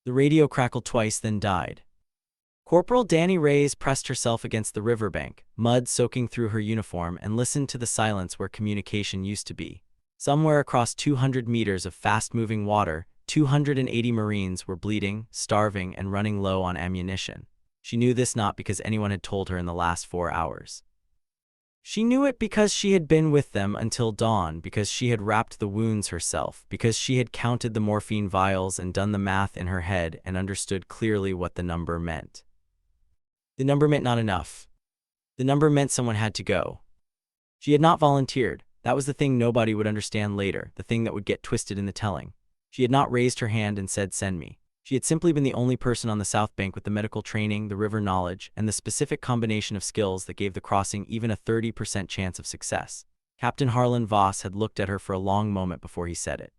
The radio crackled twice, then died. Corporal Danny Reyes pressed herself against the riverbank, mud soaking through her uniform, and listened to the silence where communication used to be. Somewhere across 200 meters of fast-moving water, 280 Marines were bleeding, starving, and running low on ammunition. She knew this not because anyone had told her in the last 4 hours. She knew it because she had been with them until dawn, because she had wrapped the wounds herself, because she had counted the morphine vials and done the math in her head and understood clearly what the number meant. The number meant not enough. The number meant someone had to go. She had not volunteered. That was the thing nobody would understand later, the thing that would get twisted in the telling. She had not raised her hand and said, "Send me." She had simply been the only person on the South Bank with the medical training, the river knowledge, and the specific combination of skills that gave the crossing even a 30% chance of success. Captain Harlan Voss had looked at her for a long moment before he said it.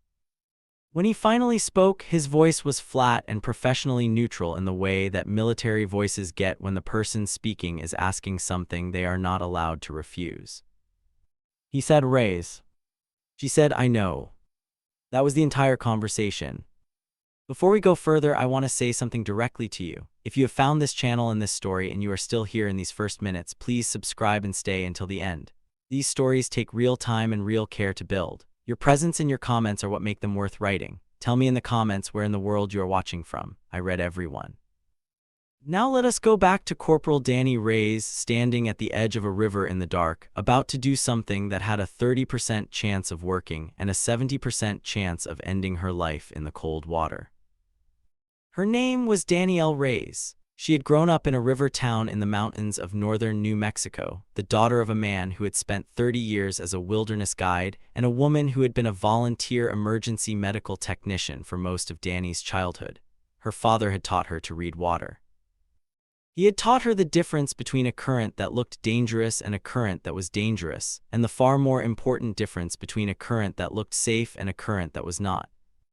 When he finally spoke, his voice was flat and professionally neutral in the way that military voices get when the person speaking is asking something they are not allowed to refuse. He said, "Reyes." She said, "I know." That was the entire conversation. Before we go further, I want to say something directly to you. If you have found this channel and this story and you are still here in these first minutes, please subscribe and stay until the end. These stories take real time and real care to build. Your presence and your comments are what make them worth writing. Tell me in the comments where in the world you are watching from. I read everyone. Now let us go back to Corporal Danny Reyes standing at the edge of a river in the dark, about to do something that had a 30% chance of working and a 70% chance of ending her life in the cold water. Her name was Danielle Reyes. She had grown up in a river town in the mountains of northern New Mexico, the daughter of a man who had spent 30 years as a wilderness guide and a woman who had been a volunteer emergency medical technician for most of Danny's childhood. Her father had taught her to read water. He had taught her the difference between a current that looked dangerous and a current that was dangerous, and the far more important difference between a current that looked safe and a current that was not.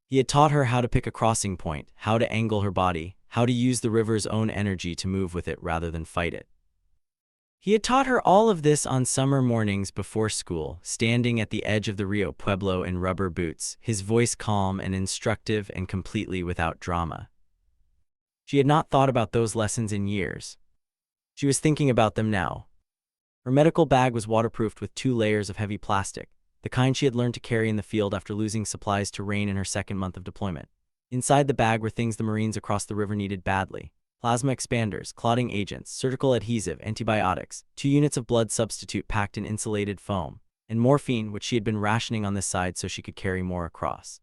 He had taught her how to pick a crossing point, how to angle her body, how to use the river's own energy to move with it rather than fight it. He had taught her all of this on summer mornings before school, standing at the edge of the Rio Pueblo in rubber boots, his voice calm and instructive and completely without drama. She had not thought about those lessons in years. She was thinking about them now. Her medical bag was waterproofed with 2 layers of heavy plastic, the kind she had learned to carry in the field after losing supplies to rain in her 2nd month of deployment. Inside the bag were things the Marines across the river needed badly: plasma expanders, clotting agents, surgical adhesive, antibiotics, 2 units of blood substitute packed in insulated foam, and morphine, which she had been rationing on this side so she could carry more across.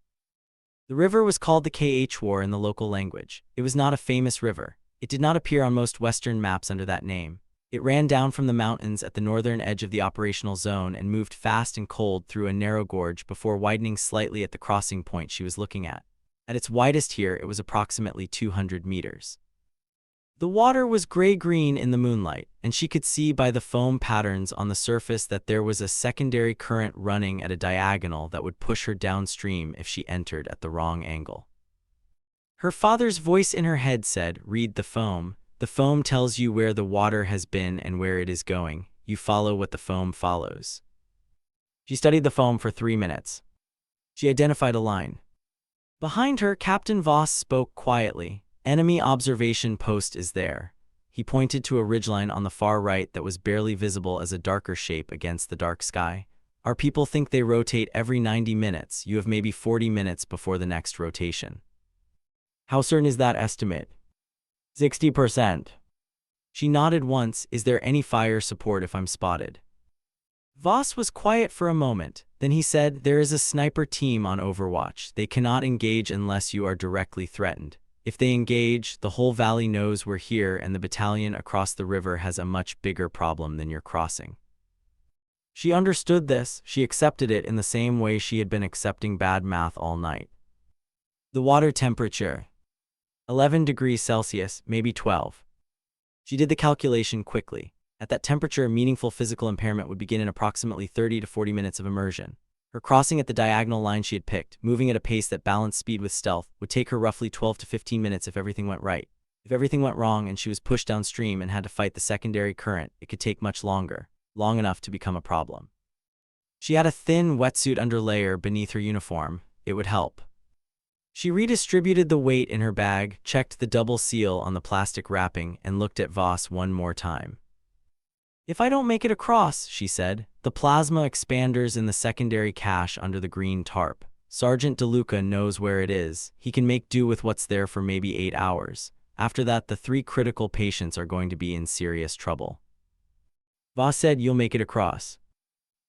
The river was called the KH War in the local language. It was not a famous river. It did not appear on most Western maps under that name. It ran down from the mountains at the northern edge of the operational zone and moved fast and cold through a narrow gorge before widening slightly at the crossing point she was looking at. At its widest here, it was approximately 200 meters. The water was gray-green in the moonlight, and she could see by the foam patterns on the surface that there was a secondary current running at a diagonal that would push her downstream if she entered at the wrong angle. Her father's voice in her head said, "Read the foam. The foam tells you where the water has been and where it is going. You follow what the foam follows." She studied the foam for 3 minutes. She identified a line. Behind her, Captain Voss spoke quietly. "Enemy observation post is there." He pointed to a ridgeline on the far right that was barely visible as a darker shape against the dark sky. "Our people think they rotate every 90 minutes. You have maybe 40 minutes before the next rotation." "How certain is that estimate?" 60%. She nodded once. "Is there any fire support if I'm spotted?" Voss was quiet for a moment. Then he said, "There is a sniper team on Overwatch. They cannot engage unless you are directly threatened. If they engage, the whole valley knows we're here, and the battalion across the river has a much bigger problem than your crossing." She understood this. She accepted it in the same way she had been accepting bad math all night. The water temperature: 11 degrees Celsius, maybe 12. She did the calculation quickly. At that temperature, meaningful physical impairment would begin in approximately 30 to 40 minutes of immersion. Her crossing at the diagonal line she had picked, moving at a pace that balanced speed with stealth, would take her roughly 12 to 15 minutes if everything went right. If everything went wrong and she was pushed downstream and had to fight the secondary current, it could take much longer, long enough to become a problem. She had a thin wetsuit underlayer beneath her uniform. It would help. She redistributed the weight in her bag, checked the double seal on the plastic wrapping, and looked at Voss one more time. "If I don't make it across," she said, "the plasma expanders in the secondary cache under the green tarp. Sergeant DeLuca knows where it is. He can make do with what's there for maybe 8 hours. After that, the 3 critical patients are going to be in serious trouble." Voss said, "You'll make it across."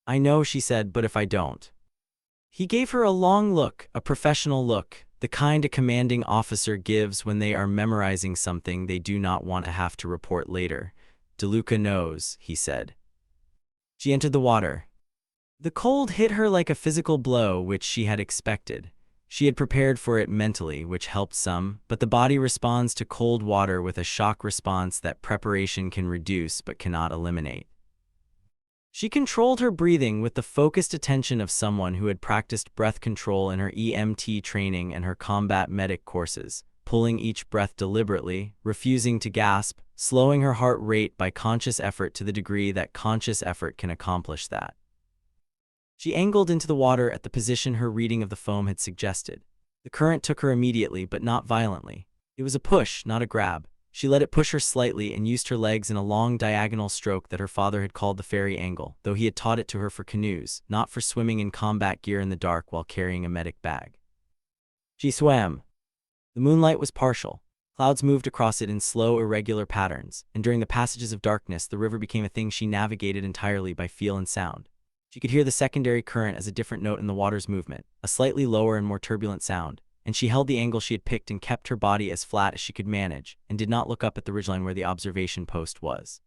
"I know," she said, "but if I don't?" He gave her a long look, a professional look, the kind a commanding officer gives when they are memorizing something they do not want to have to report later. "DeLuca knows," he said. She entered the water. The cold hit her like a physical blow, which she had expected. She had prepared for it mentally, which helped some, but the body responds to cold water with a shock response that preparation can reduce but cannot eliminate. She controlled her breathing with the focused attention of someone who had practiced breath control in her EMT training and her combat medic courses, pulling each breath deliberately, refusing to gasp, slowing her heart rate by conscious effort to the degree that conscious effort can accomplish that. She angled into the water at the position her reading of the foam had suggested. The current took her immediately, but not violently. It was a push, not a grab. She let it push her slightly and used her legs in a long diagonal stroke that her father had called the ferry angle, though he had taught it to her for canoes, not for swimming in combat gear in the dark while carrying a medic bag. She swam. The moonlight was partial. Clouds moved across it in slow, irregular patterns, and during the passages of darkness, the river became a thing she navigated entirely by feel and sound. She could hear the secondary current as a different note in the water's movement, a slightly lower and more turbulent sound, and she held the angle she had picked and kept her body as flat as she could manage, and did not look up at the ridgeline where the observation post was.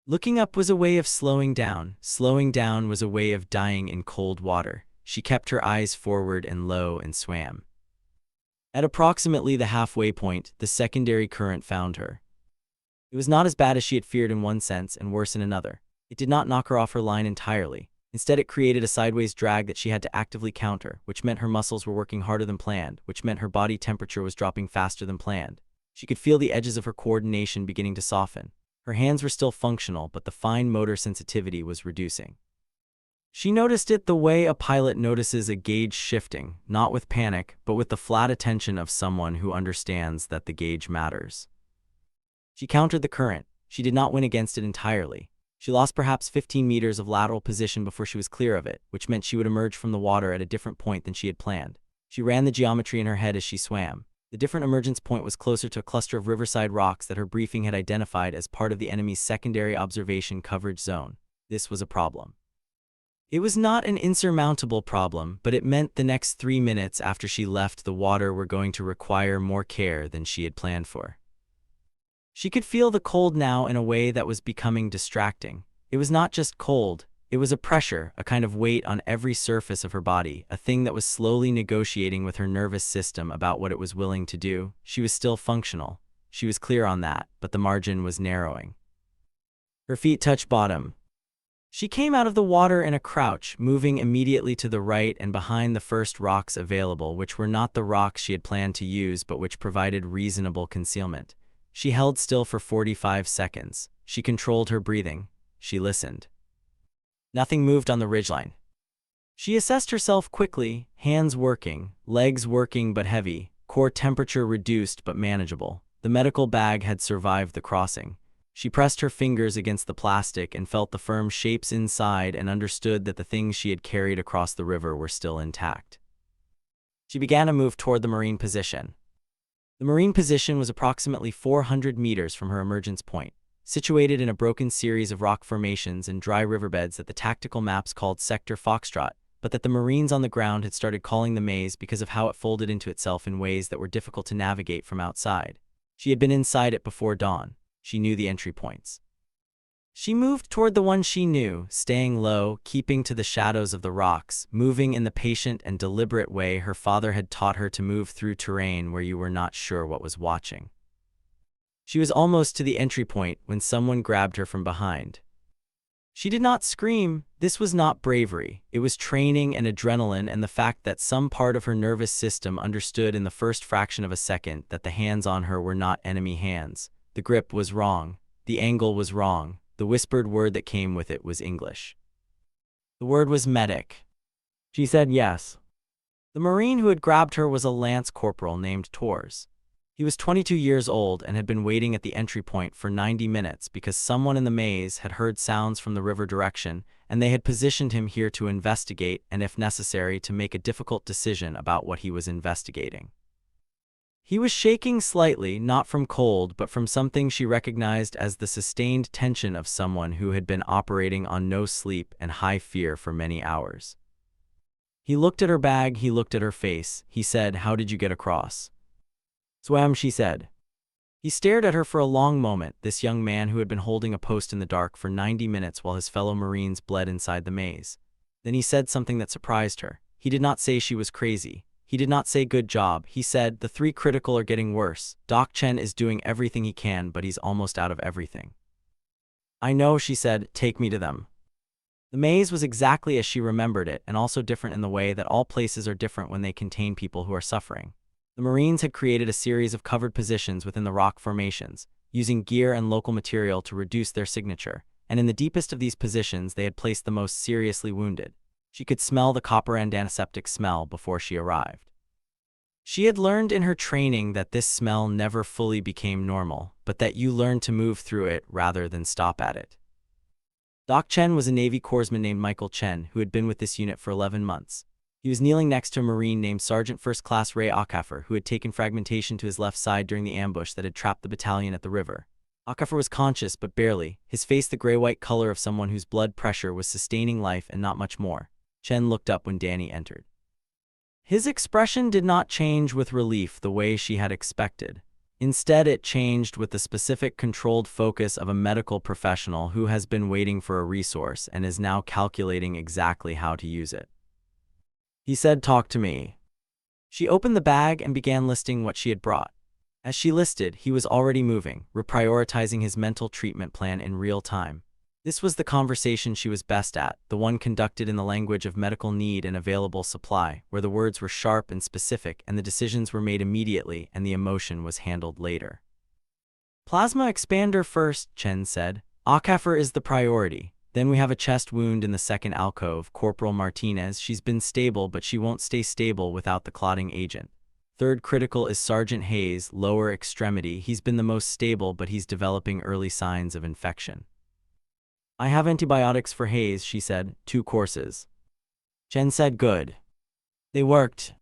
Looking up was a way of slowing down. Slowing down was a way of dying in cold water. She kept her eyes forward and low and swam. At approximately the halfway point, the secondary current found her. It was not as bad as she had feared in one sense and worse in another. It did not knock her off her line entirely. Instead, it created a sideways drag that she had to actively counter, which meant her muscles were working harder than planned, which meant her body temperature was dropping faster than planned. She could feel the edges of her coordination beginning to soften. Her hands were still functional, but the fine motor sensitivity was reducing. She noticed it the way a pilot notices a gauge shifting, not with panic, but with the flat attention of someone who understands that the gauge matters. She countered the current. She did not win against it entirely. She lost perhaps 15 meters of lateral position before she was clear of it, which meant she would emerge from the water at a different point than she had planned. She ran the geometry in her head as she swam. The different emergence point was closer to a cluster of riverside rocks that her briefing had identified as part of the enemy's secondary observation coverage zone. This was a problem. It was not an insurmountable problem, but it meant the next 3 minutes after she left the water were going to require more care than she had planned for. She could feel the cold now in a way that was becoming distracting. It was not just cold, it was a pressure, a kind of weight on every surface of her body, a thing that was slowly negotiating with her nervous system about what it was willing to do. She was still functional. She was clear on that, but the margin was narrowing. Her feet touched bottom. She came out of the water in a crouch, moving immediately to the right and behind the first rocks available, which were not the rocks she had planned to use but which provided reasonable concealment. She held still for 45 seconds. She controlled her breathing. She listened. Nothing moved on the ridgeline. She assessed herself quickly, hands working, legs working but heavy, core temperature reduced but manageable. The medical bag had survived the crossing. She pressed her fingers against the plastic and felt the firm shapes inside and understood that the things she had carried across the river were still intact. She began to move toward the marine position. The marine position was approximately 400 meters from her emergence point, situated in a broken series of rock formations and dry riverbeds that the tactical maps called Sector Foxtrot, but that the Marines on the ground had started calling the maze because of how it folded into itself in ways that were difficult to navigate from outside. She had been inside it before dawn. She knew the entry points. She moved toward the one she knew, staying low, keeping to the shadows of the rocks, moving in the patient and deliberate way her father had taught her to move through terrain where you were not sure what was watching. She was almost to the entry point when someone grabbed her from behind. She did not scream. This was not bravery. It was training and adrenaline and the fact that some part of her nervous system understood in the first fraction of a second that the hands on her were not enemy hands. The grip was wrong. The angle was wrong. The whispered word that came with it was English. The word was medic. She said yes. The Marine who had grabbed her was a lance corporal named Tors. He was 22 years old and had been waiting at the entry point for 90 minutes because someone in the maze had heard sounds from the river direction, and they had positioned him here to investigate and, if necessary, to make a difficult decision about what he was investigating. He was shaking slightly, not from cold, but from something she recognized as the sustained tension of someone who had been operating on no sleep and high fear for many hours. He looked at her bag, he looked at her face. He said, "How did you get across?" "Swam," she said. He stared at her for a long moment, this young man who had been holding a post in the dark for 90 minutes while his fellow Marines bled inside the maze. Then he said something that surprised her. He did not say she was crazy. He did not say good job. He said, "The 3 critical are getting worse. Doc Chen is doing everything he can, but he's almost out of everything." "I know," she said. "Take me to them." The maze was exactly as she remembered it, and also different in the way that all places are different when they contain people who are suffering. The Marines had created a series of covered positions within the rock formations, using gear and local material to reduce their signature, and in the deepest of these positions they had placed the most seriously wounded. She could smell the copper and antiseptic smell before she arrived. She had learned in her training that this smell never fully became normal, but that you learn to move through it rather than stop at it. Doc Chen was a Navy corpsman named Michael Chen who had been with this unit for 11 months. He was kneeling next to a Marine named Sergeant First Class Ray Akaffer, who had taken fragmentation to his left side during the ambush that had trapped the battalion at the river. Akaffer was conscious, but barely, his face the gray-white color of someone whose blood pressure was sustaining life and not much more. Chen looked up when Danny entered. His expression did not change with relief the way she had expected. Instead, it changed with the specific controlled focus of a medical professional who has been waiting for a resource and is now calculating exactly how to use it. He said, "Talk to me." She opened the bag and began listing what she had brought. As she listed, he was already moving, reprioritizing his mental treatment plan in real time. This was the conversation she was best at, the one conducted in the language of medical need and available supply, where the words were sharp and specific and the decisions were made immediately and the emotion was handled later. "Plasma expander first," Chen said. "Akaffer is the priority. Then we have a chest wound in the second alcove, Corporal Martinez. She's been stable, but she won't stay stable without the clotting agent. Third critical is Sergeant Hayes, lower extremity. He's been the most stable, but he's developing early signs of infection." "I have antibiotics for Hayes," she said. 2 courses. Chen said, "Good. They worked."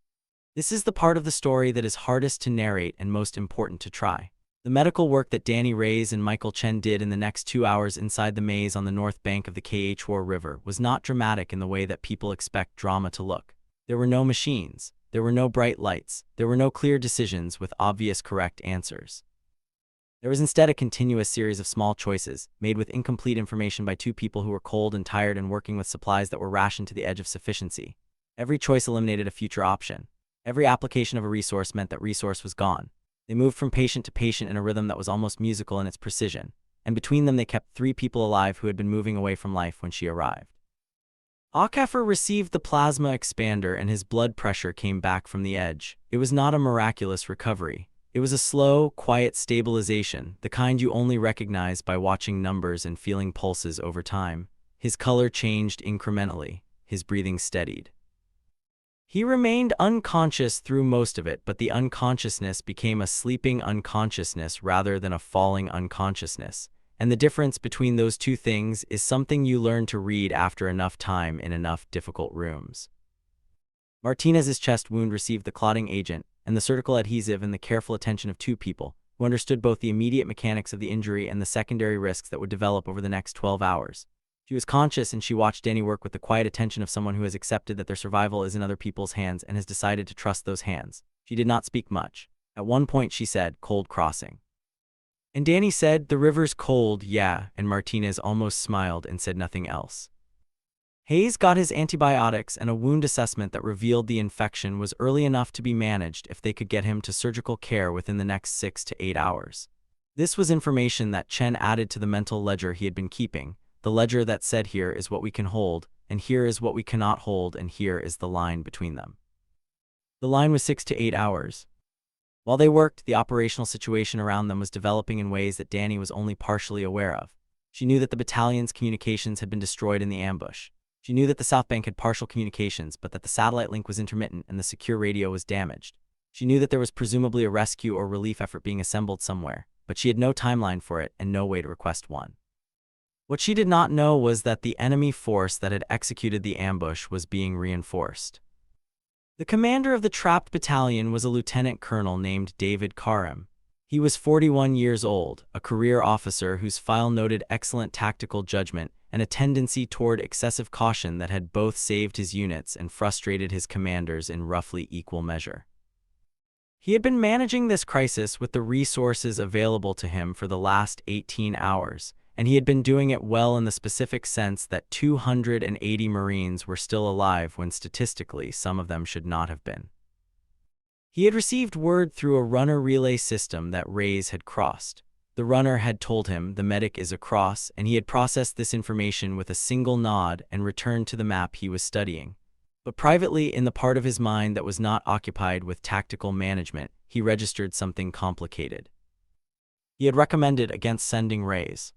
This is the part of the story that is hardest to narrate and most important to try. The medical work that Danny Reyes and Michael Chen did in the next 2 hours inside the maze on the north bank of the Khwar River was not dramatic in the way that people expect drama to look. There were no machines. There were no bright lights. There were no clear decisions with obvious correct answers. There was instead a continuous series of small choices, made with incomplete information by 2 people who were cold and tired and working with supplies that were rationed to the edge of sufficiency. Every choice eliminated a future option. Every application of a resource meant that resource was gone. They moved from patient to patient in a rhythm that was almost musical in its precision, and between them they kept 3 people alive who had been moving away from life when she arrived. Akaffer received the plasma expander and his blood pressure came back from the edge. It was not a miraculous recovery. It was a slow, quiet stabilization, the kind you only recognize by watching numbers and feeling pulses over time. His color changed incrementally. His breathing steadied. He remained unconscious through most of it, but the unconsciousness became a sleeping unconsciousness rather than a falling unconsciousness. And the difference between those 2 things is something you learn to read after enough time in enough difficult rooms. Martinez's chest wound received the clotting agent and the surgical adhesive and the careful attention of 2 people who understood both the immediate mechanics of the injury and the secondary risks that would develop over the next 12 hours. She was conscious and she watched Danny work with the quiet attention of someone who has accepted that their survival is in other people's hands and has decided to trust those hands. She did not speak much. At one point she said, "Cold crossing." And Danny said, "The river's cold, yeah," and Martinez almost smiled and said nothing else. Hayes got his antibiotics and a wound assessment that revealed the infection was early enough to be managed if they could get him to surgical care within the next 6 to 8 hours. This was information that Chen added to the mental ledger he had been keeping, the ledger that said here is what we can hold, and here is what we cannot hold, and here is the line between them. The line was 6 to 8 hours. While they worked, the operational situation around them was developing in ways that Danny was only partially aware of. She knew that the battalion's communications had been destroyed in the ambush. She knew that the South Bank had partial communications, but that the satellite link was intermittent and the secure radio was damaged. She knew that there was presumably a rescue or relief effort being assembled somewhere, but she had no timeline for it and no way to request one. What she did not know was that the enemy force that had executed the ambush was being reinforced. The commander of the trapped battalion was a lieutenant colonel named David Karim. He was 41 years old, a career officer whose file noted excellent tactical judgment and a tendency toward excessive caution that had both saved his units and frustrated his commanders in roughly equal measure. He had been managing this crisis with the resources available to him for the last 18 hours, and he had been doing it well in the specific sense that 280 Marines were still alive when statistically some of them should not have been. He had received word through a runner relay system that Reyes had crossed. The runner had told him the medic is across, and he had processed this information with a single nod and returned to the map he was studying. But privately, in the part of his mind that was not occupied with tactical management, he registered something complicated. He had recommended against sending Reyes.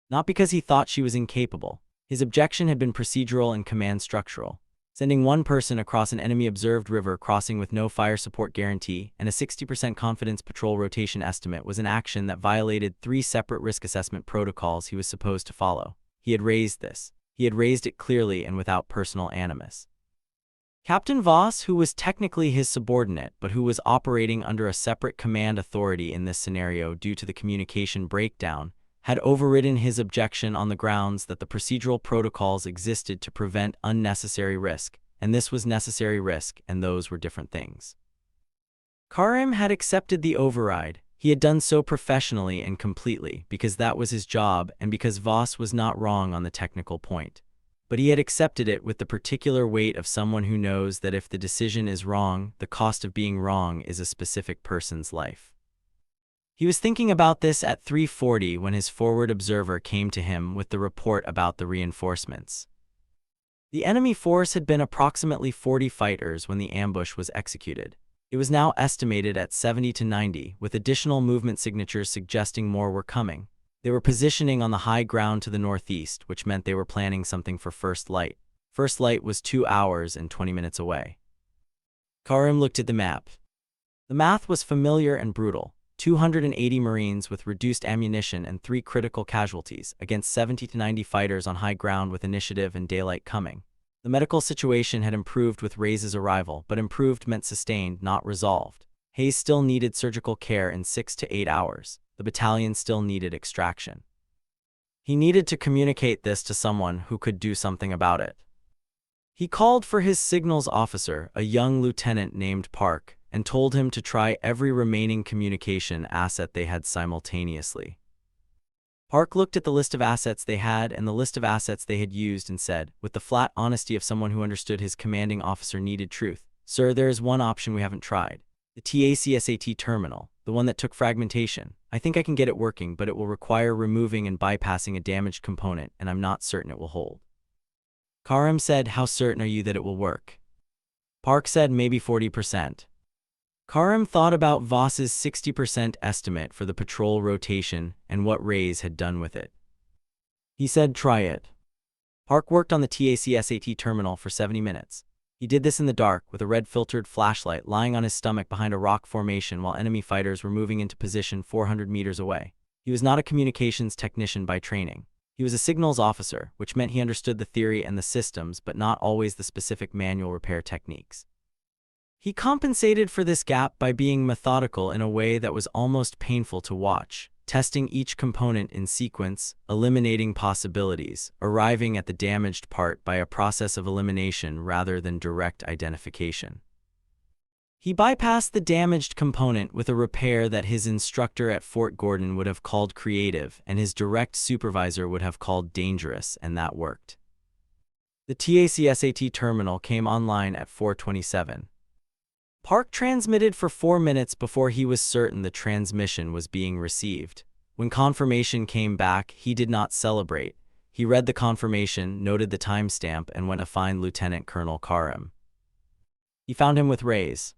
Not because he thought she was incapable. His objection had been procedural and command structural. Sending one person across an enemy-observed river crossing with no fire support guarantee and a 60% confidence patrol rotation estimate was an action that violated 3 separate risk assessment protocols he was supposed to follow. He had raised this. He had raised it clearly and without personal animus. Captain Voss, who was technically his subordinate but who was operating under a separate command authority in this scenario due to the communication breakdown, had overridden his objection on the grounds that the procedural protocols existed to prevent unnecessary risk, and this was necessary risk, and those were different things. Karim had accepted the override. He had done so professionally and completely, because that was his job and because Voss was not wrong on the technical point. But he had accepted it with the particular weight of someone who knows that if the decision is wrong, the cost of being wrong is a specific person's life. He was thinking about this at 3:40 when his forward observer came to him with the report about the reinforcements. The enemy force had been approximately 40 fighters when the ambush was executed. It was now estimated at 70 to 90, with additional movement signatures suggesting more were coming. They were positioning on the high ground to the northeast, which meant they were planning something for first light. First light was 2 hours and 20 minutes away. Karim looked at the map. The math was familiar and brutal. 280 Marines with reduced ammunition and 3 critical casualties against 70 to 90 fighters on high ground with initiative and daylight coming. The medical situation had improved with Reyes' arrival, but improved meant sustained, not resolved. Hayes still needed surgical care in 6 to 8 hours. The battalion still needed extraction. He needed to communicate this to someone who could do something about it. He called for his signals officer, a young lieutenant named Park, and told him to try every remaining communication asset they had simultaneously. Park looked at the list of assets they had and the list of assets they had used and said, with the flat honesty of someone who understood his commanding officer needed truth, "Sir, there is one option we haven't tried. The TACSAT terminal, the one that took fragmentation. I think I can get it working, but it will require removing and bypassing a damaged component, and I'm not certain it will hold." Karim said, "How certain are you that it will work?" Park said, "Maybe 40%. Karim thought about Voss's 60% estimate for the patrol rotation and what Reyes had done with it. He said, "Try it." Park worked on the TACSAT terminal for 70 minutes. He did this in the dark with a red-filtered flashlight lying on his stomach behind a rock formation while enemy fighters were moving into position 400 meters away. He was not a communications technician by training. He was a signals officer, which meant he understood the theory and the systems, but not always the specific manual repair techniques. He compensated for this gap by being methodical in a way that was almost painful to watch, testing each component in sequence, eliminating possibilities, arriving at the damaged part by a process of elimination rather than direct identification. He bypassed the damaged component with a repair that his instructor at Fort Gordon would have called creative and his direct supervisor would have called dangerous, and that worked. The TACSAT terminal came online at 4:27. Park transmitted for 4 minutes before he was certain the transmission was being received. When confirmation came back, he did not celebrate. He read the confirmation, noted the timestamp, and went to find Lieutenant Colonel Karim. He found him with Reyes.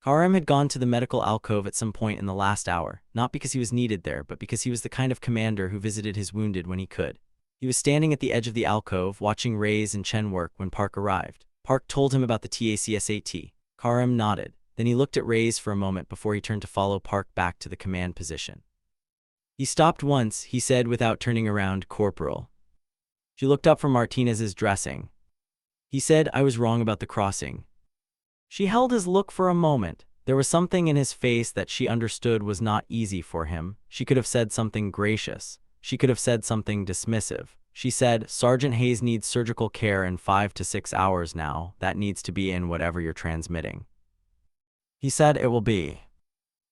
Karim had gone to the medical alcove at some point in the last hour, not because he was needed there, but because he was the kind of commander who visited his wounded when he could. He He was standing at the edge of the alcove, watching Reyes and Chen work when Park arrived. Park told him about the TACSAT. Karim nodded. Then he looked at Reyes for a moment before he turned to follow Park back to the command position. He stopped once, he said without turning around, "Corporal." She looked up from Martinez's dressing. He said, "I was wrong about the crossing." She held his look for a moment. There was something in his face that she understood was not easy for him. She could have said something gracious. She could have said something dismissive. She said, "Sergeant Hayes needs surgical care in 5 to 6 hours now. That needs to be in whatever you're transmitting." He said, "It will be."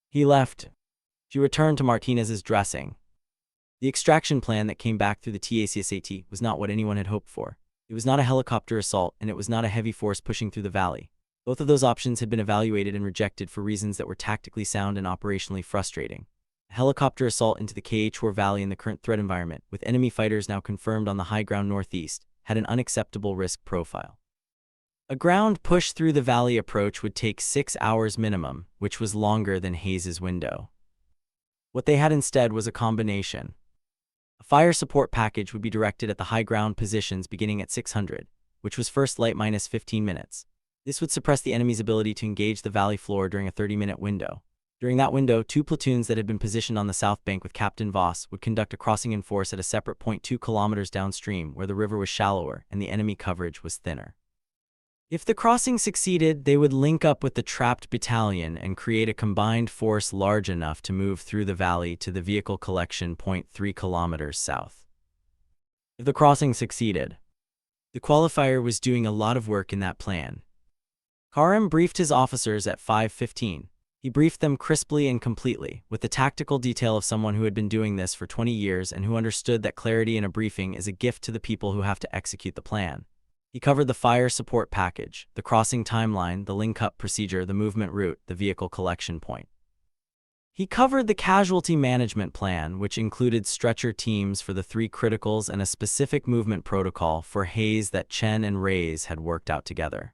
He left. She returned to Martinez's dressing. The extraction plan that came back through the TACSAT was not what anyone had hoped for. It was not a helicopter assault, and it was not a heavy force pushing through the valley. Both of those options had been evaluated and rejected for reasons that were tactically sound and operationally frustrating. A helicopter assault into the KH-4 Valley in the current threat environment, with enemy fighters now confirmed on the high ground northeast, had an unacceptable risk profile. A ground push through the valley approach would take 6 hours minimum, which was longer than Hayes's window. What they had instead was a combination. A fire support package would be directed at the high ground positions beginning at 600, which was first light minus 15 minutes. This would suppress the enemy's ability to engage the valley floor during a 30-minute window. During that window, 2 platoons that had been positioned on the south bank with Captain Voss would conduct a crossing in force at a separate point 2 kilometers downstream where the river was shallower and the enemy coverage was thinner. If the crossing succeeded, they would link up with the trapped battalion and create a combined force large enough to move through the valley to the vehicle collection point 3 kilometers south. If the crossing succeeded, the qualifier was doing a lot of work in that plan. Karim briefed his officers at 5:15. He briefed them crisply and completely, with the tactical detail of someone who had been doing this for 20 years and who understood that clarity in a briefing is a gift to the people who have to execute the plan. He covered the fire support package, the crossing timeline, the link-up procedure, the movement route, the vehicle collection point. He covered the casualty management plan, which included stretcher teams for the 3 criticals and a specific movement protocol for Hayes that Chen and Reyes had worked out together.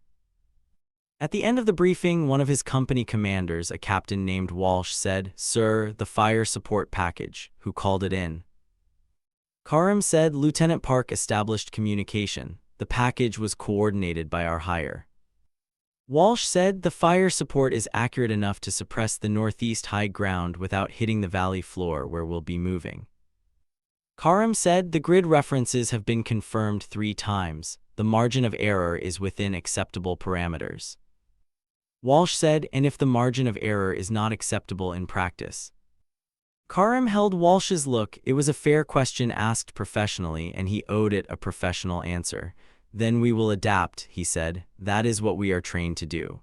At the end of the briefing, one of his company commanders, a captain named Walsh, said, "Sir, the fire support package, who called it in?" Karim said, "Lieutenant Park established communication. The package was coordinated by our higher." Walsh said, "The fire support is accurate enough to suppress the northeast high ground without hitting the valley floor where we'll be moving." Karim said, "The grid references have been confirmed 3 times. The margin of error is within acceptable parameters." Walsh said, "And if the margin of error is not acceptable in practice?" Karim held Walsh's look. It was a fair question asked professionally, and he owed it a professional answer. "Then we will adapt," he said. "That is what we are trained to do."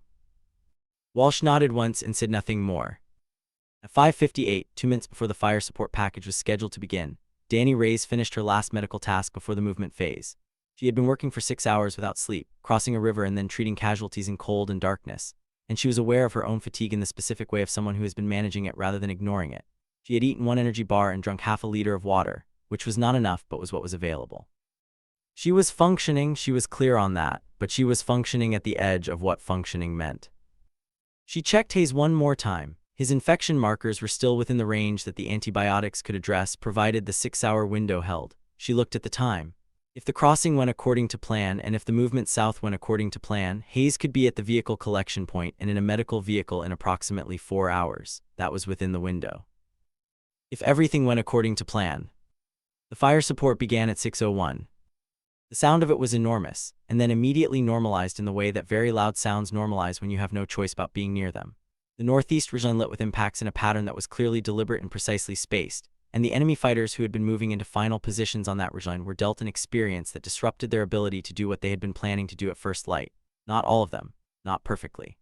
Walsh nodded once and said nothing more. At 5:58, 2 minutes before the fire support package was scheduled to begin, Danny Reyes finished her last medical task before the movement phase. She had been working for 6 hours without sleep, crossing a river and then treating casualties in cold and darkness, and she was aware of her own fatigue in the specific way of someone who has been managing it rather than ignoring it. She had eaten 1 energy bar and drunk half a liter of water, which was not enough but was what was available. She was functioning, she was clear on that, but she was functioning at the edge of what functioning meant. She checked Hayes one more time. His infection markers were still within the range that the antibiotics could address provided the 6-hour window held. She looked at the time. If the crossing went according to plan and if the movement south went according to plan, Hayes could be at the vehicle collection point and in a medical vehicle in approximately 4 hours. That was within the window. If everything went according to plan. The fire support began at 6:01. The sound of it was enormous, and then immediately normalized in the way that very loud sounds normalize when you have no choice about being near them. The northeast region lit with impacts in a pattern that was clearly deliberate and precisely spaced, and the enemy fighters who had been moving into final positions on that ridgeline were dealt an experience that disrupted their ability to do what they had been planning to do at first light. Not all of them, not perfectly.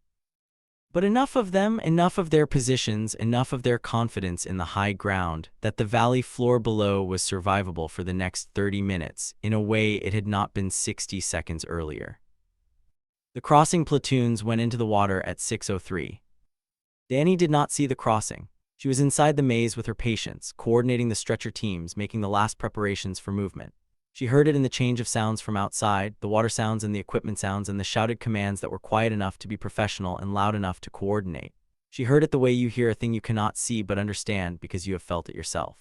But enough of them, enough of their positions, enough of their confidence in the high ground, that the valley floor below was survivable for the next 30 minutes, in a way it had not been 60 seconds earlier. The crossing platoons went into the water at 6:03. Danny did not see the crossing. She was inside the maze with her patients, coordinating the stretcher teams, making the last preparations for movement. She heard it in the change of sounds from outside, the water sounds and the equipment sounds and the shouted commands that were quiet enough to be professional and loud enough to coordinate. She heard it the way you hear a thing you cannot see but understand because you have felt it yourself.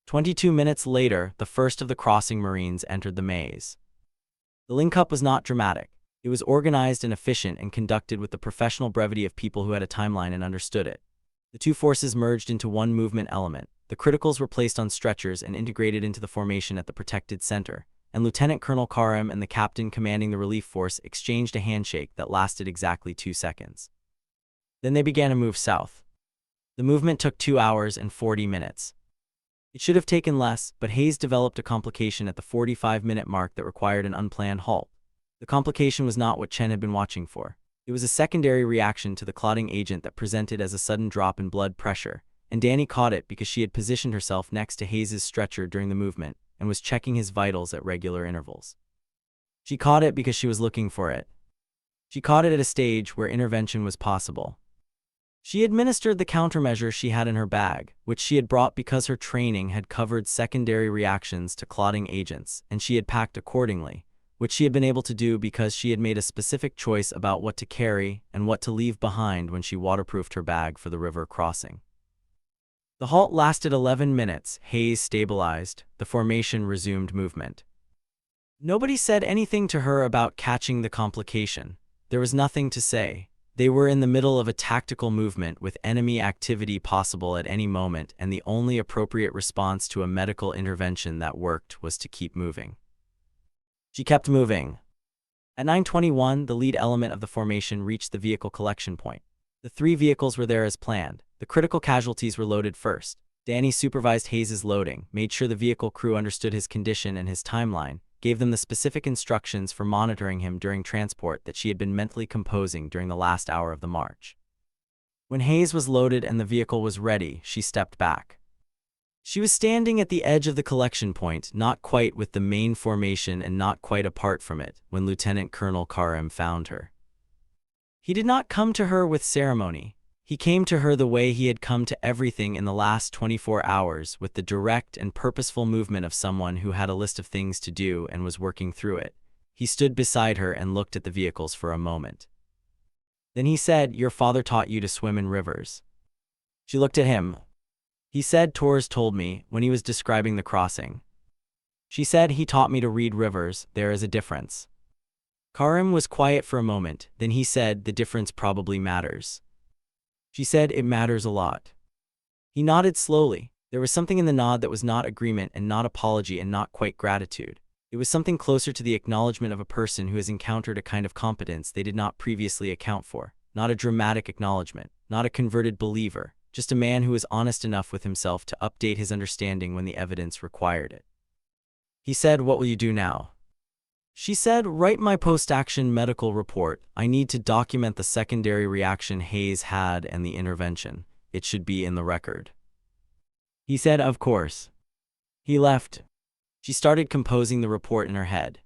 22 minutes later, the first of the crossing Marines entered the maze. The link-up was not dramatic. It was organized and efficient and conducted with the professional brevity of people who had a timeline and understood it. The two forces merged into one movement element. The criticals were placed on stretchers and integrated into the formation at the protected center, and Lieutenant Colonel Karim and the captain commanding the relief force exchanged a handshake that lasted exactly 2 seconds. Then they began to move south. The movement took 2 hours and 40 minutes. It should have taken less, but Hayes developed a complication at the 45-minute mark that required an unplanned halt. The complication was not what Chen had been watching for. It was a secondary reaction to the clotting agent that presented as a sudden drop in blood pressure, and Danny caught it because she had positioned herself next to Hayes's stretcher during the movement and was checking his vitals at regular intervals. She caught it because she was looking for it. She caught it at a stage where intervention was possible. She administered the countermeasure she had in her bag, which she had brought because her training had covered secondary reactions to clotting agents, and she had packed accordingly, which she had been able to do because she had made a specific choice about what to carry and what to leave behind when she waterproofed her bag for the river crossing. The halt lasted 11 minutes. Hayes stabilized. The formation resumed movement. Nobody said anything to her about catching the complication. There was nothing to say. They were in the middle of a tactical movement with enemy activity possible at any moment, and the only appropriate response to a medical intervention that worked was to keep moving. She kept moving. At 9:21, the lead element of the formation reached the vehicle collection point. The 3 vehicles were there as planned. The critical casualties were loaded first. Danny supervised Hayes's loading, made sure the vehicle crew understood his condition and his timeline, gave them the specific instructions for monitoring him during transport that she had been mentally composing during the last hour of the march. When Hayes was loaded and the vehicle was ready, she stepped back. She was standing at the edge of the collection point, not quite with the main formation and not quite apart from it, when Lieutenant Colonel Karim found her. He did not come to her with ceremony. He came to her the way he had come to everything in the last 24 hours, with the direct and purposeful movement of someone who had a list of things to do and was working through it. He stood beside her and looked at the vehicles for a moment. Then he said, "Your father taught you to swim in rivers." She looked at him. He said, "Torres told me," when he was describing the crossing. She said, "He taught me to read rivers. There is a difference." Karim was quiet for a moment, then he said, "The difference probably matters." She said, "It matters a lot." He nodded slowly. There was something in the nod that was not agreement and not apology and not quite gratitude. It was something closer to the acknowledgement of a person who has encountered a kind of competence they did not previously account for. Not a dramatic acknowledgement, not a converted believer, just a man who was honest enough with himself to update his understanding when the evidence required it. He said, "What will you do now?" She said, "Write my post-action medical report. I need to document the secondary reaction Hayes had and the intervention. It should be in the record." He said, "Of course." He left. She started composing the report in her head.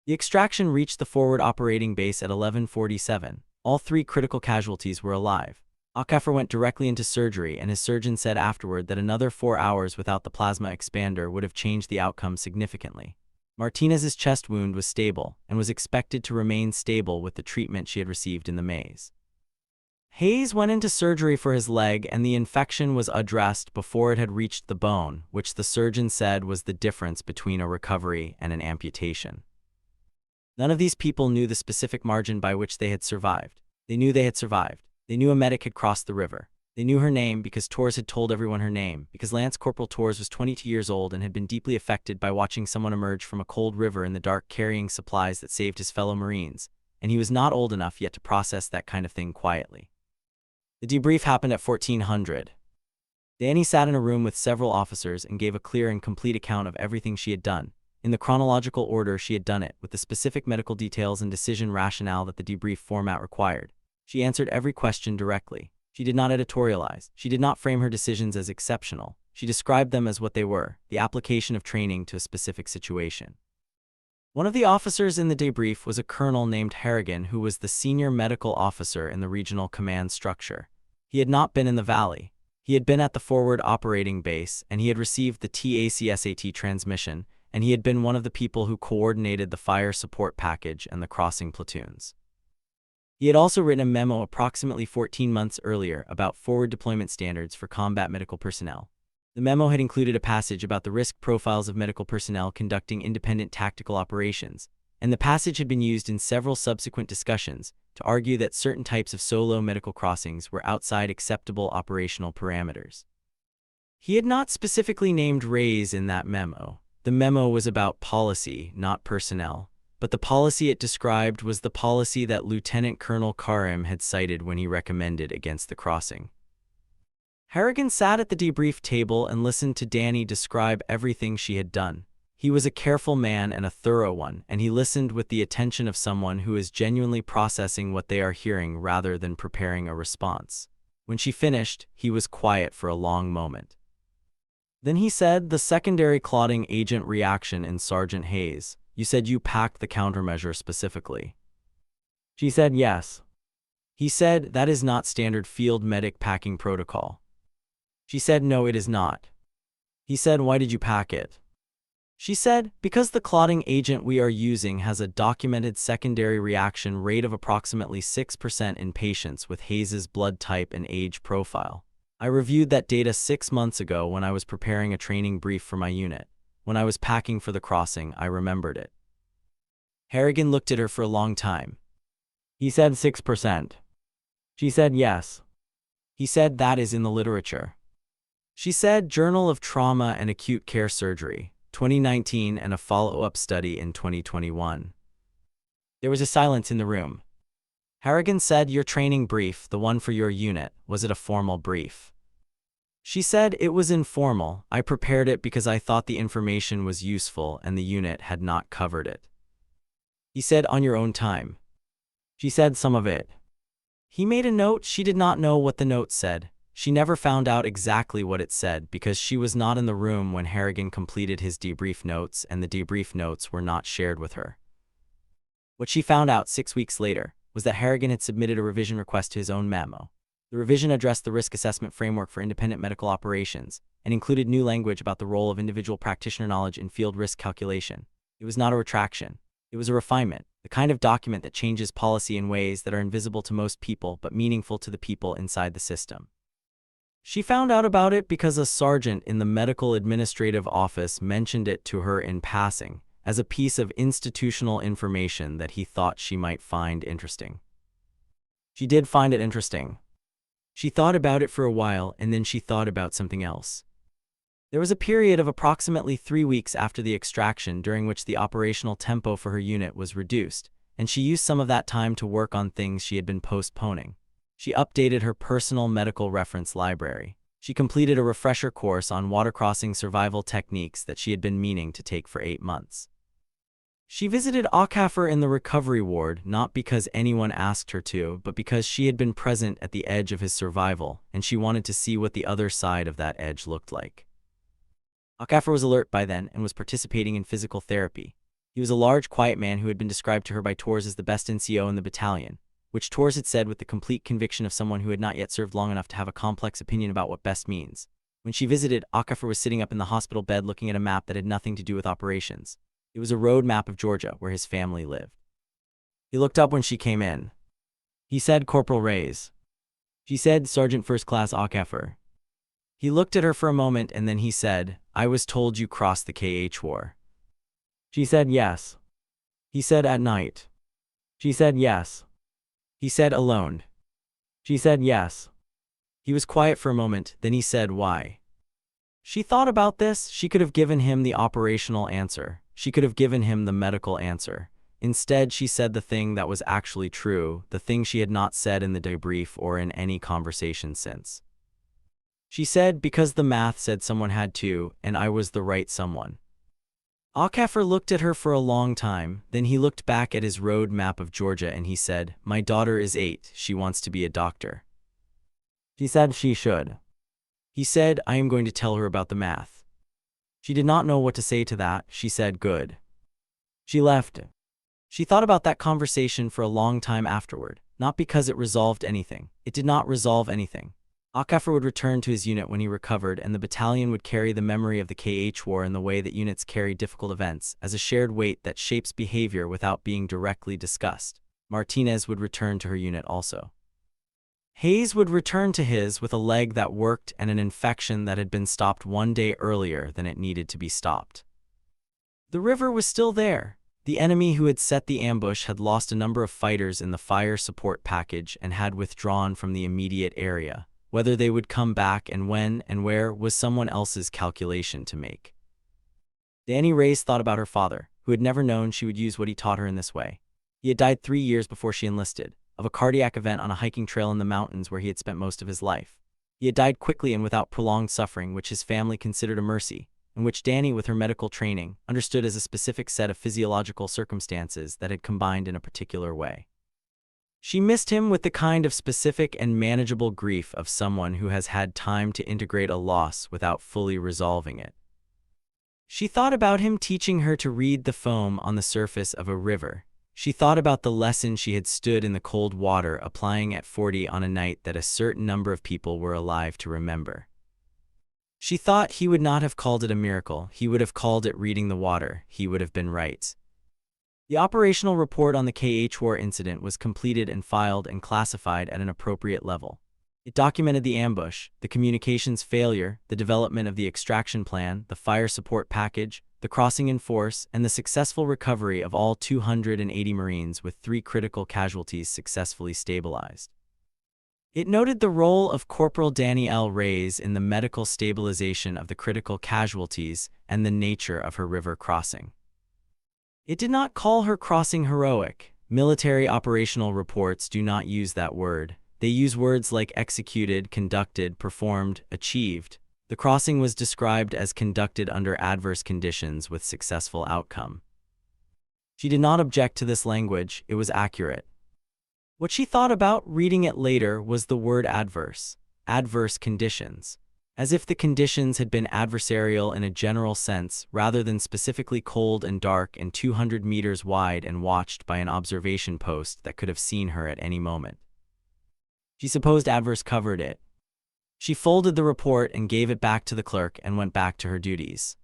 The extraction reached the forward operating base at 11:47. All 3 critical casualties were alive. Akafer went directly into surgery, and his surgeon said afterward that another 4 hours without the plasma expander would have changed the outcome significantly. Martinez's chest wound was stable, and was expected to remain stable with the treatment she had received in the maze. Hayes went into surgery for his leg, and the infection was addressed before it had reached the bone, which the surgeon said was the difference between a recovery and an amputation. None of these people knew the specific margin by which they had survived. They knew they had survived. They knew a medic had crossed the river. They knew her name because Torres had told everyone her name, because Lance Corporal Torres was 22 years old and had been deeply affected by watching someone emerge from a cold river in the dark carrying supplies that saved his fellow Marines, and he was not old enough yet to process that kind of thing quietly. The debrief happened at 1400. Danny sat in a room with several officers and gave a clear and complete account of everything she had done, in the chronological order she had done it, with the specific medical details and decision rationale that the debrief format required. She answered every question directly. She did not editorialize. She did not frame her decisions as exceptional. She described them as what they were, the application of training to a specific situation. One of the officers in the debrief was a colonel named Harrigan, who was the senior medical officer in the regional command structure. He had not been in the valley. He had been at the forward operating base, and he had received the TACSAT transmission, and he had been one of the people who coordinated the fire support package and the crossing platoons. He had also written a memo approximately 14 months earlier about forward deployment standards for combat medical personnel. The memo had included a passage about the risk profiles of medical personnel conducting independent tactical operations, and the passage had been used in several subsequent discussions to argue that certain types of solo medical crossings were outside acceptable operational parameters. He had not specifically named Reyes in that memo. The memo was about policy, not personnel, but the policy it described was the policy that Lieutenant Colonel Karim had cited when he recommended against the crossing. Harrigan sat at the debrief table and listened to Danny describe everything she had done. He was a careful man and a thorough one, and he listened with the attention of someone who is genuinely processing what they are hearing rather than preparing a response. When she finished, he was quiet for a long moment. Then he said, "The secondary clotting agent reaction in Sergeant Hayes. You said you packed the countermeasure specifically." She said yes. He said, "That is not standard field medic packing protocol." She said, "No, it is not." He said, "Why did you pack it?" She said, "Because the clotting agent we are using has a documented secondary reaction rate of approximately 6% in patients with Hayes's blood type and age profile. I reviewed that data 6 months ago when I was preparing a training brief for my unit. When I was packing for the crossing, I remembered it." Harrigan looked at her for a long time. He said 6%. She said yes. He said, "That is in the literature." She said, "Journal of Trauma and Acute Care Surgery, 2019, and a follow-up study in 2021. There was a silence in the room. Harrigan said, "Your training brief, the one for your unit, was it a formal brief?" She said, "It was informal. I prepared it because I thought the information was useful and the unit had not covered it." He said, "On your own time?" She said, "Some of it." He made a note. She did not know what the note said. She never found out exactly what it said because she was not in the room when Harrigan completed his debrief notes, and the debrief notes were not shared with her. What she found out 6 weeks later was that Harrigan had submitted a revision request to his own memo. The revision addressed the risk assessment framework for independent medical operations and included new language about the role of individual practitioner knowledge in field risk calculation. It was not a retraction. It was a refinement, the kind of document that changes policy in ways that are invisible to most people but meaningful to the people inside the system. She found out about it because a sergeant in the medical administrative office mentioned it to her in passing as a piece of institutional information that he thought she might find interesting. She did find it interesting. She thought about it for a while, and then she thought about something else. There was a period of approximately 3 weeks after the extraction during which the operational tempo for her unit was reduced, and she used some of that time to work on things she had been postponing. She updated her personal medical reference library. She completed a refresher course on watercrossing survival techniques that she had been meaning to take for 8 months. She visited Akaffer in the recovery ward not because anyone asked her to, but because she had been present at the edge of his survival, and she wanted to see what the other side of that edge looked like. Akaffer was alert by then and was participating in physical therapy. He was a large, quiet man who had been described to her by Tors as the best NCO in the battalion, which Tors had said with the complete conviction of someone who had not yet served long enough to have a complex opinion about what best means. When she visited, Akaffer was sitting up in the hospital bed looking at a map that had nothing to do with operations. It was a road map of Georgia, where his family lived. He looked up when she came in. He said, "Corporal Reyes." She said, "Sergeant First Class Akaffer." He looked at her for a moment and then he said, "I was told you crossed the KH war." She said, "Yes." He said, "At night?" She said, "Yes." He said, "Alone?" She said, "Yes." He was quiet for a moment, then he said, "Why?" She thought about this. She could have given him the operational answer. She could have given him the medical answer. Instead, she said the thing that was actually true, the thing she had not said in the debrief or in any conversation since. She said, "Because the math said someone had to, and I was the right someone." Akaffer looked at her for a long time, then he looked back at his road map of Georgia and he said, "My daughter is 8, she wants to be a doctor." She said she should. He said, "I am going to tell her about the math." She did not know what to say to that. She said, "Good." She left. She thought about that conversation for a long time afterward, not because it resolved anything. It did not resolve anything. Akaffer would return to his unit when he recovered, and the battalion would carry the memory of the KH war in the way that units carry difficult events, as a shared weight that shapes behavior without being directly discussed. Martinez would return to her unit also. Hayes would return to his with a leg that worked and an infection that had been stopped one day earlier than it needed to be stopped. The river was still there. The enemy who had set the ambush had lost a number of fighters in the fire support package and had withdrawn from the immediate area. Whether they would come back and when and where was someone else's calculation to make. Danny Reyes thought about her father, who had never known she would use what he taught her in this way. He had died 3 years before she enlisted, of a cardiac event on a hiking trail in the mountains where he had spent most of his life. He had died quickly and without prolonged suffering, which his family considered a mercy, and which Danny, with her medical training, understood as a specific set of physiological circumstances that had combined in a particular way. She missed him with the kind of specific and manageable grief of someone who has had time to integrate a loss without fully resolving it. She thought about him teaching her to read the foam on the surface of a river. She thought about the lesson she had stood in the cold water applying at 40 on a night that a certain number of people were alive to remember. She thought he would not have called it a miracle, he would have called it reading the water, he would have been right. The operational report on the KH War incident was completed and filed and classified at an appropriate level. It documented the ambush, the communications failure, the development of the extraction plan, the fire support package, the crossing in force, and the successful recovery of all 280 Marines with 3 critical casualties successfully stabilized. It noted the role of Corporal Danny L. Reyes in the medical stabilization of the critical casualties and the nature of her river crossing. It did not call her crossing heroic. Military operational reports do not use that word. They use words like executed, conducted, performed, achieved. The crossing was described as conducted under adverse conditions with successful outcome. She did not object to this language, it was accurate. What she thought about reading it later was the word adverse conditions, as if the conditions had been adversarial in a general sense rather than specifically cold and dark and 200 meters wide and watched by an observation post that could have seen her at any moment. She supposed adverse covered it. She folded the report and gave it back to the clerk and went back to her duties.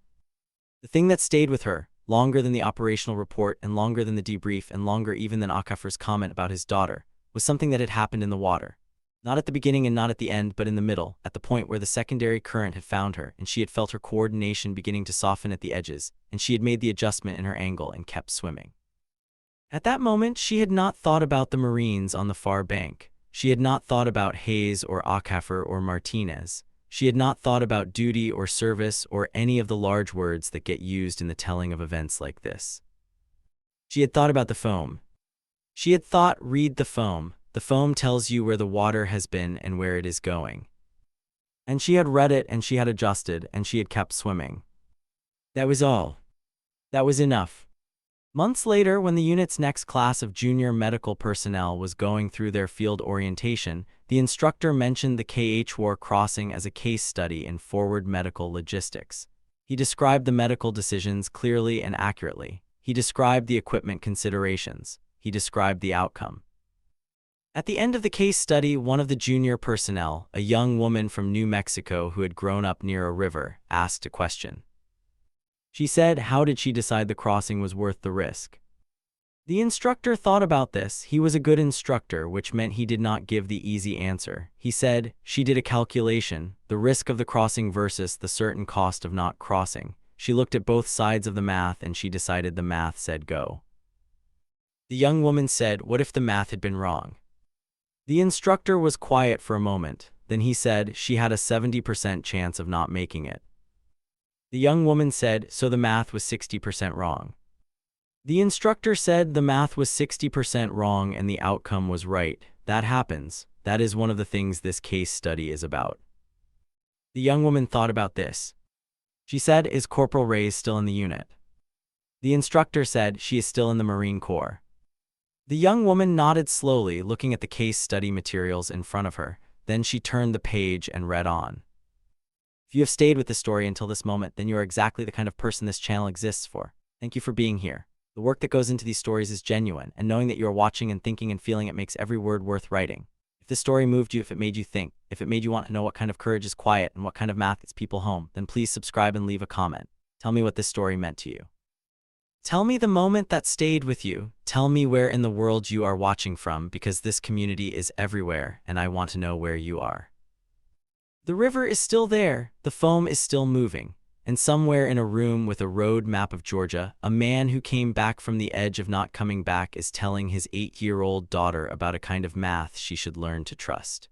The thing that stayed with her, longer than the operational report and longer than the debrief and longer even than Akafer's comment about his daughter, was something that had happened in the water. Not at the beginning and not at the end, but in the middle, at the point where the secondary current had found her, and she had felt her coordination beginning to soften at the edges, and she had made the adjustment in her angle and kept swimming. At that moment, she had not thought about the Marines on the far bank. She had not thought about Hayes or Akafer or Martinez. She had not thought about duty or service or any of the large words that get used in the telling of events like this. She had thought about the foam. She had thought, read the foam. The foam tells you where the water has been and where it is going. And she had read it and she had adjusted and she had kept swimming. That was all. That was enough. Months later, when the unit's next class of junior medical personnel was going through their field orientation, the instructor mentioned the KH War crossing as a case study in forward medical logistics. He described the medical decisions clearly and accurately. He described the equipment considerations. He described the outcome. At the end of the case study, one of the junior personnel, a young woman from New Mexico who had grown up near a river, asked a question. She said, how did she decide the crossing was worth the risk? The instructor thought about this. He was a good instructor, which meant he did not give the easy answer. He said, she did a calculation, the risk of the crossing versus the certain cost of not crossing. She looked at both sides of the math and she decided the math said go. The young woman said, what if the math had been wrong? The instructor was quiet for a moment. Then he said, she had a 70% chance of not making it. The young woman said, so the math was 60% wrong. The instructor said the math was 60% wrong and the outcome was right. That happens. That is one of the things this case study is about. The young woman thought about this. She said, is Corporal Reyes still in the unit? The instructor said, she is still in the Marine Corps. The young woman nodded slowly, looking at the case study materials in front of her. Then she turned the page and read on. If you have stayed with the story until this moment, then you are exactly the kind of person this channel exists for. Thank you for being here. The work that goes into these stories is genuine, and knowing that you are watching and thinking and feeling it makes every word worth writing. If this story moved you, if it made you think, if it made you want to know what kind of courage is quiet and what kind of math gets people home, then please subscribe and leave a comment. Tell me what this story meant to you. Tell me the moment that stayed with you. Tell me where in the world you are watching from, because this community is everywhere and I want to know where you are. The river is still there, the foam is still moving, and somewhere in a room with a road map of Georgia, a man who came back from the edge of not coming back is telling his 8-year-old daughter about a kind of math she should learn to trust.